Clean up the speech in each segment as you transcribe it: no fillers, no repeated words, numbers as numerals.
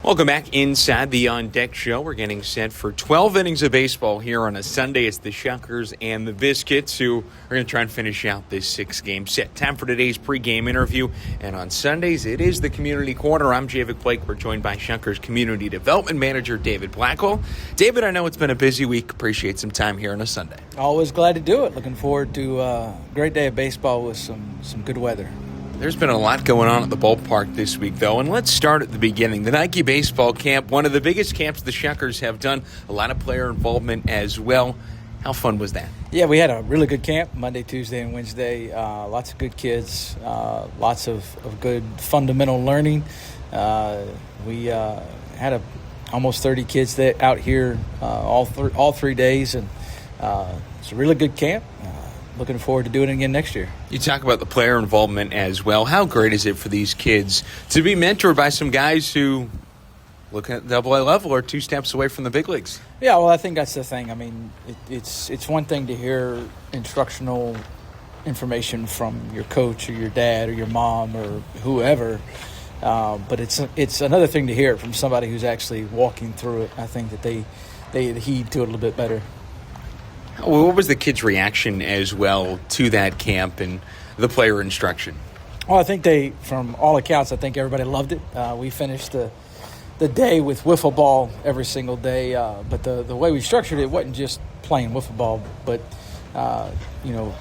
Welcome back inside the On Deck Show. We're getting set for 12 innings of baseball here on a Sunday. It's the Shuckers and the Biscuits who are going to try and finish out this 6-game set. Time for today's pregame interview. And on Sundays, it is the Community Corner. I'm Javik Blake. We're joined by Shuckers Community Development Manager David Blackwell. David, I know it's been a busy week. Appreciate some time here on a Sunday. Always glad to do it. Looking forward to a great day of baseball with some good weather. There's been a lot going on at the ballpark this week, though, and let's start at the beginning. The Nike baseball camp, one of the biggest camps the Shuckers have done, a lot of player involvement as well. How fun was that? Yeah, we had a really good camp, Monday, Tuesday, and Wednesday. Lots of good kids, lots of good fundamental learning. We had almost 30 kids out here all 3 days, and it's a really good camp. Looking forward to doing it again next year. You talk about the player involvement as well. How great is it for these kids to be mentored by some guys who, looking at the AA level, are 2 steps away from the big leagues? Yeah, well, I think that's the thing. I mean, it's one thing to hear instructional information from your coach or your dad or your mom or whoever, but it's another thing to hear it from somebody who's actually walking through it. I think that they heed to it a little bit better. Well, what was the kids' reaction as well to that camp and the player instruction? Well, I think from all accounts, I think everybody loved it. We finished the day with wiffle ball every single day, but the way we structured it wasn't just playing wiffle ball, but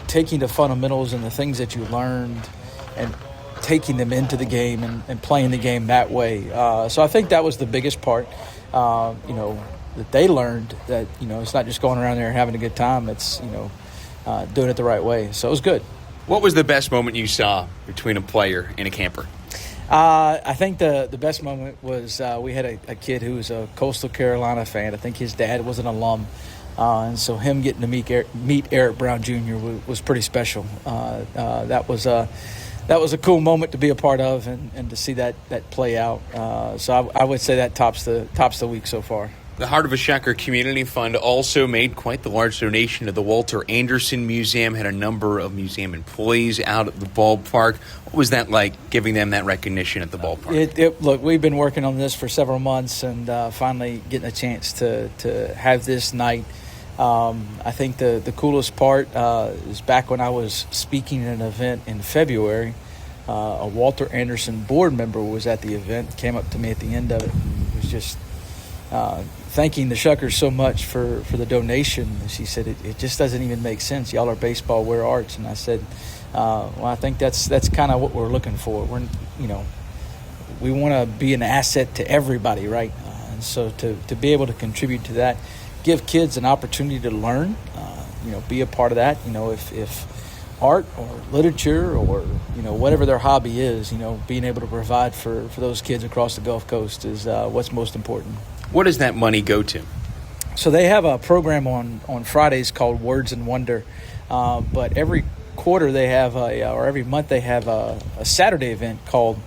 taking the fundamentals and the things that you learned and taking them into the game and playing the game that way. So I think that was the biggest part. That they learned that, it's not just going around there and having a good time. It's, doing it the right way. So it was good. What was the best moment you saw between a player and a camper? I think the best moment was we had a kid who was a Coastal Carolina fan. I think his dad was an alum. And so him getting to meet Eric Brown Jr. was pretty special. That was a cool moment to be a part of and to see that play out. So I would say that tops the week so far. The Heart of a Shucker Community Fund also made quite the large donation to the Walter Anderson Museum, had a number of museum employees out at the ballpark. What was that like, giving them that recognition at the ballpark? Look, we've been working on this for several months and finally getting a chance to have this night. I think the coolest part is back when I was speaking at an event in February, a Walter Anderson board member was at the event, came up to me at the end of it and was just thanking the Shuckers so much for the donation. She said, it just doesn't even make sense. Y'all are baseball, we're arts. And I said, well, I think that's kind of what we're looking for. We want to be an asset to everybody, right? And so to be able to contribute to that, give kids an opportunity to learn, be a part of that. If art or literature or, whatever their hobby is, being able to provide for those kids across the Gulf Coast is what's most important. What does that money go to? So they have a program on Fridays called Words and Wonder, but every quarter they have or every month they have a Saturday event called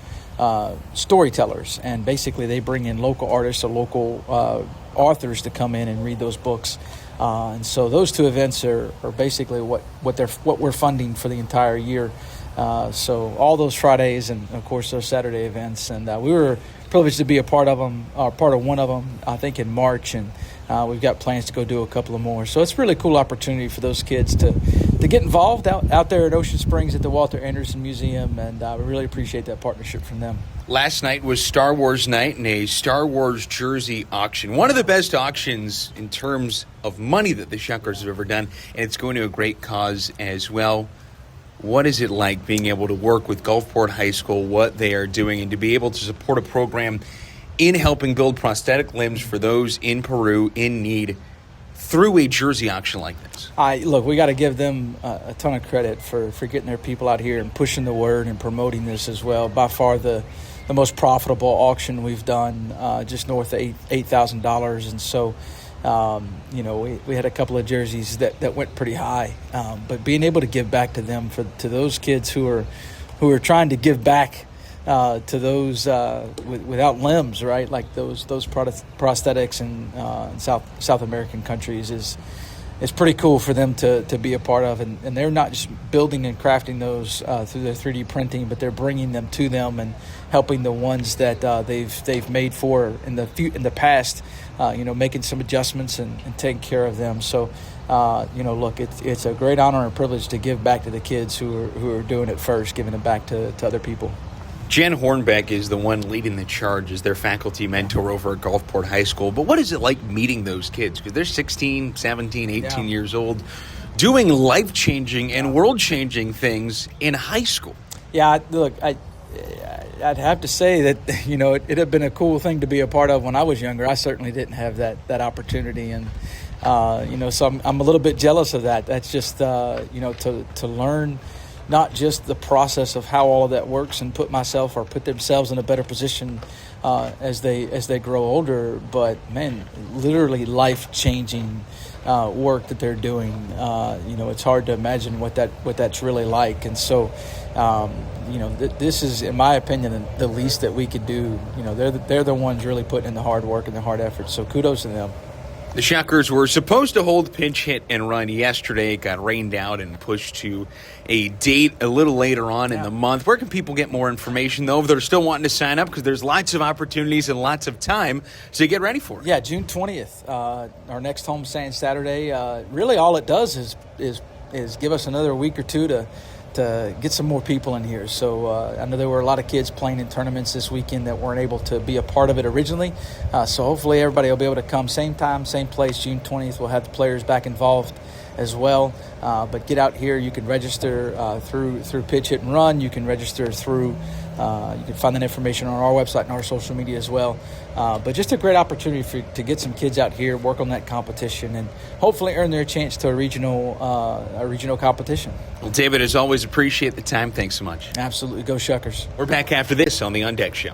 Storytellers, and basically they bring in local artists or local authors to come in and read those books. And so those 2 events are basically what we're funding for the entire year. So all those Fridays and of course those Saturday events, and we were privileged to be a part of them, or part of one of them, I think in March, and we've got plans to go do a couple of more. So it's a really cool opportunity for those kids to get involved out there at Ocean Springs at the Walter Anderson Museum, and we really appreciate that partnership from them. Last night was Star Wars night and a Star Wars jersey auction. One of the best auctions in terms of money that the Shuckers have ever done, and it's going to a great cause as well. What is it like being able to work with Gulfport High School, what they are doing, and to be able to support a program in helping build prosthetic limbs for those in Peru in need through a jersey auction like this? Look, we got to give them a ton of credit for getting their people out here and pushing the word and promoting this as well. By far the most profitable auction we've done, just north of $8,000. And so, we had a couple of jerseys that went pretty high. But being able to give back to them, to those kids who are trying to give back to those without limbs, right? Like those prosthetics in South American countries is it's pretty cool for them to be a part of. And they're not just building and crafting those through their 3D printing, but they're bringing them to them and helping the ones that they've made for in the past, making some adjustments and taking care of them. So, look, it's a great honor and privilege to give back to the kids who are doing it first, giving it back to other people. Jen Hornbeck is the one leading the charge as their faculty mentor over at Gulfport High School. But what is it like meeting those kids? Because they're 16, 17, 18 years old, doing life-changing and world-changing things in high school. Yeah, look, I'd have to say that, it had been a cool thing to be a part of when I was younger. I certainly didn't have that opportunity. And, so I'm a little bit jealous of that. That's just, to learn not just the process of how all of that works and put themselves in a better position as they grow older, but man, literally life-changing work that they're doing. It's hard to imagine what that's really like. And so, this is, in my opinion, the least that we could do. They're the ones really putting in the hard work and the hard effort. So kudos to them. The Shockers were supposed to hold pinch hit and run yesterday. It got rained out and pushed to a date a little later on in the month. Where can people get more information, though, if they're still wanting to sign up? Because there's lots of opportunities and lots of time to get ready for it. Yeah, June 20th, our next home stand Saturday. Really all it does is give us another week or two to get some more people in here. So I know there were a lot of kids playing in tournaments this weekend that weren't able to be a part of it originally. So hopefully everybody will be able to come same time, same place, June 20th. We'll have the players back involved as well. But get out here. You can register through Pitch Hit and Run. You can register through you can find that information on our website and our social media as well. But just a great opportunity to get some kids out here, work on that competition, and hopefully earn their chance to a regional competition. Well, David, as always, appreciate the time. Thanks so much. Absolutely. Go Shuckers. We're back after this on the On Deck Show.